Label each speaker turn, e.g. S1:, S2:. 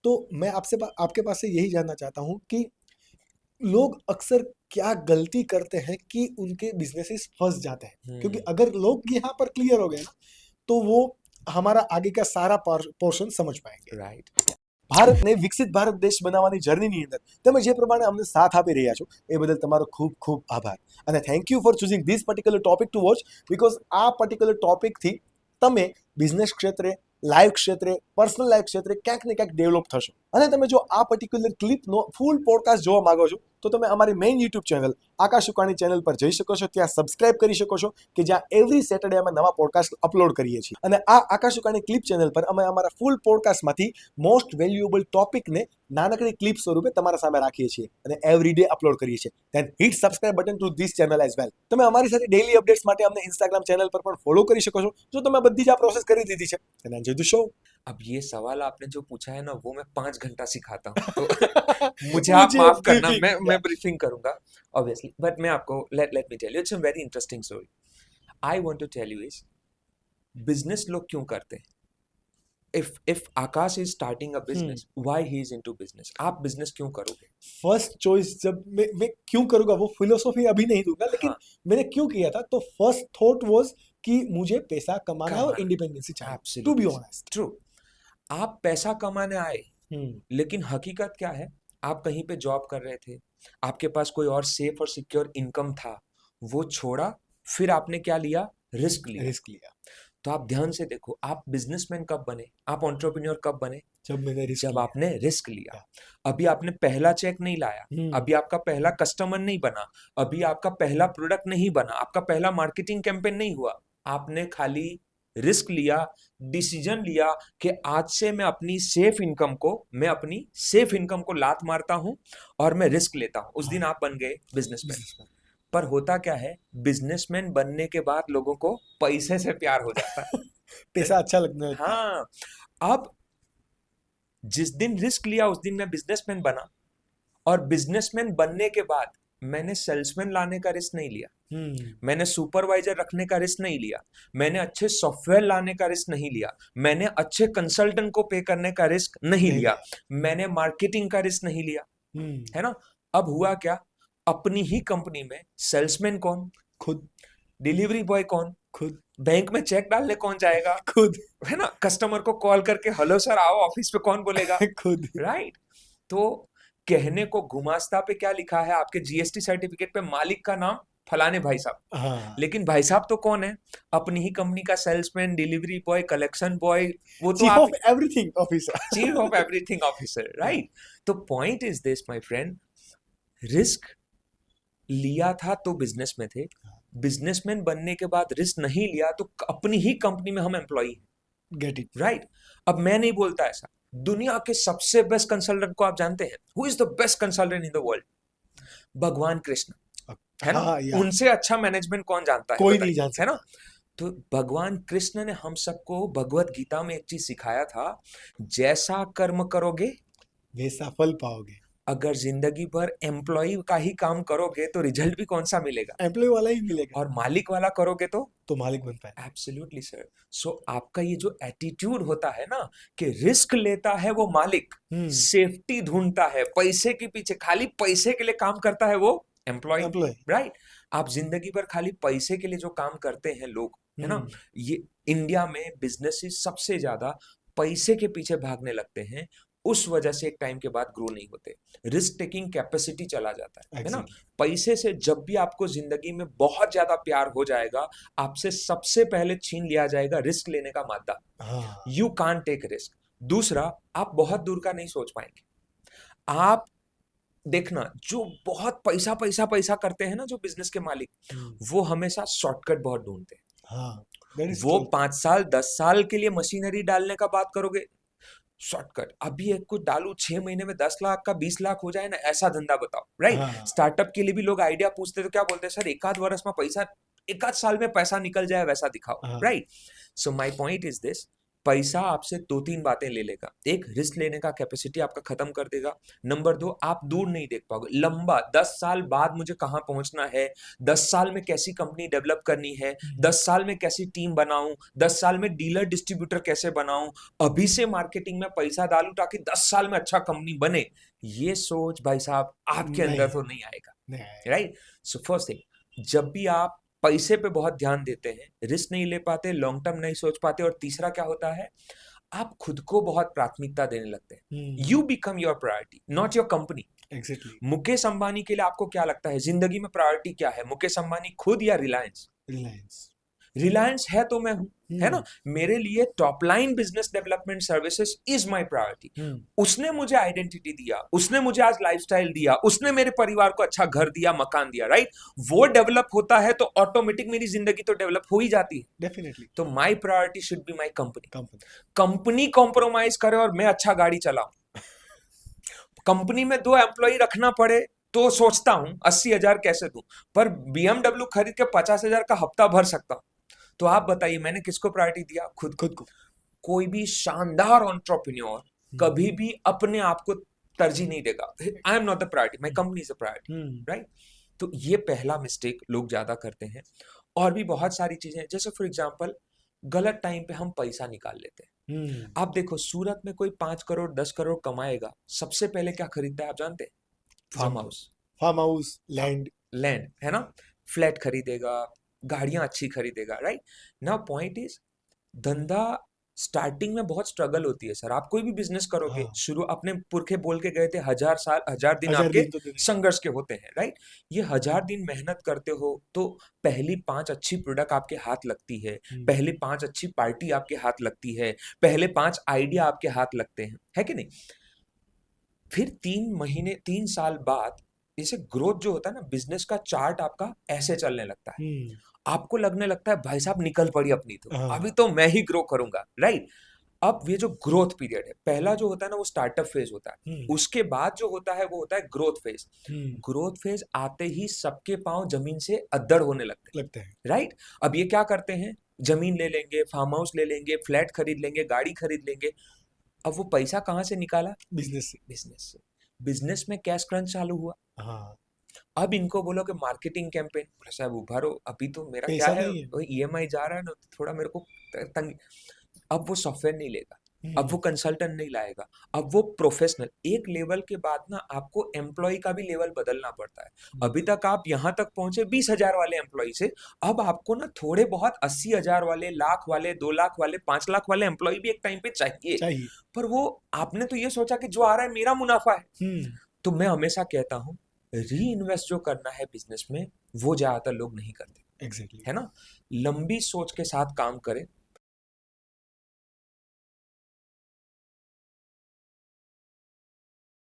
S1: तो मैं आपके पास से यही जानना चाहता हूँ कि लोग अक्सर क्या गलती करते हैं कि उनके बिजनेसेस फंस जाते हैं, क्योंकि अगर लोग यहाँ पर क्लियर हो गए ना तो वो हमारा आगे का सारा पोर्शन समझ पाएंगे।
S2: રાઈટ
S1: ભારતને વિકસિત ભારત દેશ બનાવવાની જર્નીની અંદર તમે જે પ્રમાણે અમને સાથ આપી રહ્યા છો એ બદલ તમારો ખૂબ ખૂબ આભાર, અને thank you for choosing this particular topic two watch, because આ પર્ટિક્યુલર ટોપિકથી તમે બિઝનેસ ક્ષેત્રે, લાઈફ ક્ષેત્રે, પર્સનલ લાઈફ ક્ષેત્રે ક્યાંક ને ક્યાંક ડેવલપ થશો. અને તમે જો આ પર્ટિક્યુલર ક્લિપનો ફૂલ પોડકાસ્ટ જોવા માંગો છો તો તમે અમારી મેઇન યુટ્યુબ ચેનલ આકાશ ઉકાણી ચેનલ પર જઈ શકો છો, ત્યાં સબસ્ક્રાઇબ કરી શકો છો કે જ્યાં એવરી સેટરડે અમે નવા પોડકાસ્ટ અપલોડ કરીએ છીએ. અને આ આકાશ ઉકાણી ક્લિપ ચેનલ પર અમે અમારા ફૂલ પોડકાસ્ટમાંથી મોસ્ટ વેલ્યુએબલ ટોપિકને નાનકડી ક્લિપ સ્વરૂપે તમારા સામે રાખીએ છીએ અને એવરી ડે અપલોડ કરીએ છીએ. Then hit subscribe button to this channel as well. તમે અમારી સાથે ડેઇલી અપડેટ્સ માટે અમને ઇન્સ્ટાગ્રામ ચેનલ પર પણ ફોલો કરી શકો છો જો તમે બધી જ આ પ્રોસેસ કરી દીધી છે. And enjoy the show.
S2: अब ये सवाल आपने जो पूछा है ना वो मैं 5 घंटा सिखाता हूँ तो मुझे आप माफ करना, मैं ब्रीफिंग करूंगा ऑब्वियसली, बट मैं आपको let me tell you it's a very interesting story. I want to tell you is business लोग क्यों करते हैं. if Akash is starting a business, why he is into business. आप बिजनेस क्यों करोगे.
S1: फर्स्ट चॉइस जब मैं क्यों करूंगा वो फिलोसॉफी अभी नहीं दूंगा, लेकिन मैंने क्यों किया था तो फर्स्ट थॉट वाज कि मुझे पैसा कमाना है और इंडिपेंडेंसी चाहिए, टू बी ऑनेस्ट.
S2: ट्रू. आप पैसा कमाने आए, लेकिन हकीकत क्या है, आप कहीं पे जॉब कर रहे थे, आपके पास कोई और सेफ और सिक्योर इनकम था, वो छोड़ा, फिर आपने क्या लिया, रिस्क लिया. तो आप ध्यान से देखो, आप बिजनेसमैन कब बने, आप एंटरप्रेन्योर कब बने, जब आपने रिस्क लिया. अभी आपने पहला चेक नहीं लाया, अभी आपका पहला कस्टमर नहीं बना, अभी आपका पहला प्रोडक्ट नहीं बना, आपका पहला मार्केटिंग कैंपेन नहीं हुआ. आपने खाली रिस्क लिया, डिसीजन लिया कि आज से मैं अपनी सेफ इनकम को लात मारता हूं और मैं रिस्क लेता हूं. उस दिन आप बन गए बिजनेसमैन. पर होता क्या है, बिजनेसमैन बनने के बाद लोगों को पैसे से प्यार हो जाता है.
S1: पैसा अच्छा लगता है.
S2: हाँ. अब जिस दिन रिस्क लिया उस दिन मैं बिजनेसमैन बना, और बिजनेसमैन बनने के बाद मैंने सेल्समैन लाने का रिस्क नहीं लिया, मैंने सुपरवाइजर रखने का रिस्क नहीं लिया, मैंने अच्छे सॉफ्टवेयर लाने का रिस्क नहीं लिया, मैंने अच्छे कंसल्टेंट को पे करने का रिस्क नहीं लिया, मैंने मार्केटिंग का रिस्क नहीं लिया. है ना. अब हुआ क्या, अपनी ही कंपनी में सेल्समैन कौन,
S1: खुद.
S2: डिलीवरी बॉय कौन,
S1: खुद.
S2: बैंक में चेक डालने कौन जाएगा,
S1: खुद.
S2: है ना. कस्टमर को कॉल करके हेलो सर आओ ऑफिस पे कौन बोलेगा,
S1: खुद.
S2: राइट. तो कहने को गुमास्ता पे क्या लिखा है, आपके जीएसटी सर्टिफिकेट पे मालिक का नाम फलाने भाई साहब.
S1: हाँ.
S2: लेकिन भाई साहब तो कौन है, अपनी ही कंपनी का salesman, delivery boy, collection boy, वो तो
S1: chief of everything officer.
S2: Chief of everything officer, right. तो point is this my friend, risk लिया था तो बिजनेस में थे, बिजनेसमैन बनने के बाद रिस्क नहीं लिया तो अपनी ही कंपनी में हम एम्प्लॉई हैं.
S1: Get it,
S2: right. अब मैं नहीं बोलता ऐसा, दुनिया के सबसे बेस्ट कंसल्टेंट को आप जानते हैं, who is the best consultant in the world, भगवान कृष्ण, है ना. उनसे अच्छा मैनेजमेंट कौन जानता है,
S1: कोई नहीं जानता,
S2: है ना. तो भगवान कृष्ण ने हम सबको भगवत गीता में एक चीज सिखाया था, जैसा कर्म करोगे
S1: वैसा फल पाओगे.
S2: अगर जिंदगी भर एम्प्लॉय का ही काम करोगे तो रिजल्ट भी कौन सा मिलेगा,
S1: एम्प्लॉय वाला ही मिलेगा.
S2: और मालिक वाला करोगे तो
S1: मालिक बनता है.
S2: Absolutely sir. सो आपका ये जो एटीट्यूड होता है ना कि रिस्क लेता है वो मालिक, सेफ्टी ढूंढता है, पैसे के पीछे खाली पैसे के लिए काम करता है वो एम्प्लॉय, राइट. आप जिंदगी भर खाली पैसे के लिए जो काम करते हैं लोग, है ना, ये इंडिया में बिजनेसेस सबसे ज्यादा पैसे के पीछे भागने लगते हैं, उस वजह से एक टाइम के बाद ग्रो नहीं होते, रिस्क टेकिंग कैपेसिटी चला जाता है ना. पैसे से जब भी आपको जिंदगी में बहुत ज्यादा प्यार हो जाएगा, आपसे सबसे पहले छीन लिया जाएगा रिस्क लेने का मादा. You can't take risk. दूसरा, आप बहुत दूर का नहीं सोच पाएंगे. आप देखना, जो बहुत पैसा पैसा पैसा करते हैं ना, जो बिजनेस के मालिक, वो हमेशा शॉर्टकट बहुत ढूंढते हैं. वो 5 साल 10 साल के लिए मशीनरी डालने का बात करोगे, शॉर्टकट, अभी एक कुछ डालू 6 महीने में 10 लाख का 20 लाख हो जाए ना, ऐसा धंधा बताओ, राइट. स्टार्टअप के लिए भी लोग आइडिया पूछते तो क्या बोलते हैं, सर एक आध वर्ष में पैसा, एक आध साल में पैसा निकल जाए वैसा दिखाओ, right. So my point is this, पैसा आपसे 2-3 बातें ले लेगा। एक, रिस्क लेने का कैपेसिटी आपका खत्म कर देगा। नंबर 2, आप दूर नहीं देख पाओगे। लंबा 10 साल बाद मुझे कहाँ पहुंचना है, 10 साल में कैसी कंपनी डेवलप करनी है, 10 साल में कैसी टीम बनाऊं, 10 साल में डीलर डिस्ट्रीब्यूटर कैसे बनाऊं, अभी से मार्केटिंग में पैसा डालूं ताकि 10 साल में अच्छा कंपनी बने। ये सोच भाई साहब आपके अंदर तो नहीं आएगा, राइट? सो फर्स्ट थिंग, जब भी आप पैसे पे बहुत ध्यान देते हैं, रिस्क नहीं ले पाते, लॉन्ग टर्म नहीं सोच पाते, और तीसरा क्या होता है, आप खुद को बहुत प्राथमिकता देने लगते हैं। You become your priority, not your company.
S1: Exactly.
S2: Mukesh Ambani के लिए आपको क्या लगता है जिंदगी में प्रायोरिटी क्या है? मुकेश अंबानी खुद या रिलायंस?
S1: रिलायंस।
S2: रिलायंस है तो मैं हूं, है ना? मेरे लिए top line business development services is my priority. उसने मुझे आइडेंटिटी दिया, उसने मुझे आज लाइफस्टाइल दिया, उसने मेरे परिवार को अच्छा घर दिया, मकान दिया, राइट? वो डेवलप होता है तो ऑटोमेटिक मेरी जिंदगी तो डेवलप हो ही जाती है।
S1: डेफिनेटली।
S2: तो my priority should be my company. Company compromise करे और मैं अच्छा गाड़ी चलाऊं, कंपनी में 2 एम्प्लॉय रखना पड़े तो सोचता हूं 80,000 कैसे दूं, पर BMW खरीद के 50,000 का हफ्ता भर सकता हूं। तो आप बताइए, मैंने किसको प्रायोरिटी दिया? खुद को। कोई भी शानदार एंटरप्रेन्योर कभी भी अपने आप को तरजीह नहीं देगा। I am not the priority, my company is the priority, right? तो ये पहला मिस्टेक लोग ज्यादा करते हैं। और भी बहुत सारी चीजें, जैसे फॉर एग्जांपल गलत टाइम पे हम पैसा निकाल लेते हैं। आप देखो, सूरत में कोई 5 करोड़ 10 करोड़ कमाएगा, सबसे पहले क्या खरीदता है आप जानते हैं?
S1: फार्म हाउस,
S2: लैंड, है ना? फ्लैट खरीदेगा, गाड़ियां अच्छी खरीदेगा, राइट? नाउ पॉइंट इज, धंधा स्टार्टिंग में बहुत स्ट्रगल होती है सर। आप कोई भी बिजनेस करोगे, शुरू अपने पुरखे बोल के गए थे 1000 दिन आपके संघर्ष के होते हैं, राइट? ये 1000 दिन मेहनत करते हो तो पहली 5 अच्छी प्रोडक्ट आपके हाथ लगती है, पहली 5 अच्छी पार्टी आपके हाथ लगती है, पहले 5 आइडिया आपके हाथ लगते हैं, है कि नहीं? फिर 3 साल बाद जैसे ग्रोथ जो होता है ना, बिजनेस का चार्ट आपका ऐसे चलने लगता है। आपको लगने लगता है भाई साहब निकल पड़ी अपनी तो, अभी तो मैं ही ग्रो करूंगा, राइट? अब ये जो ग्रोथ पीरियड है, पहला जो होता है ना वो स्टार्टअप फेज होता है, उसके बाद जो होता है वो होता है ग्रोथ फेज। ग्रोथ फेज आते ही सबके पांव जमीन से अद्दड़ होने लगते हैं, राइट? अब ये क्या करते हैं, जमीन ले लेंगे, फार्म हाउस ले लेंगे, फ्लैट खरीद लेंगे, गाड़ी खरीद लेंगे। अब वो पैसा कहाँ से निकाला?
S1: बिजनेस
S2: से। बिजनेस में कैश क्रंच चालू हुआ। अब इनको बोलो कि मार्केटिंग कैंपेन, साहब उभारो, अभी तो मेरा क्या है, EMI जा रहा है ना, थोड़ा मेरे को तंग। अब वो सॉफ्टवेयर नहीं लेगा, अब वो कंसल्टेंट नहीं लाएगा, अब वो प्रोफेशनल। एक लेवल के बाद ना आपको एम्प्लॉय का भी लेवल बदलना पड़ता है। अभी तक आप यहाँ तक पहुंचे 20,000 वाले एम्प्लॉय से, अब आपको ना थोड़े बहुत 80,000 वाले, लाख वाले, 2 लाख वाले, 5 लाख वाले एम्प्लॉय भी एक टाइम पे चाहिए। पर वो आपने तो ये सोचा कि जो आ रहा है मेरा मुनाफा है। तो मैं हमेशा कहता हूँ, री इन्वेस्ट जो करना है बिजनेस में, वो ज्यादातर लोग नहीं करते।
S1: एग्जैक्टली,
S2: है ना? लंबी सोच के साथ काम करें,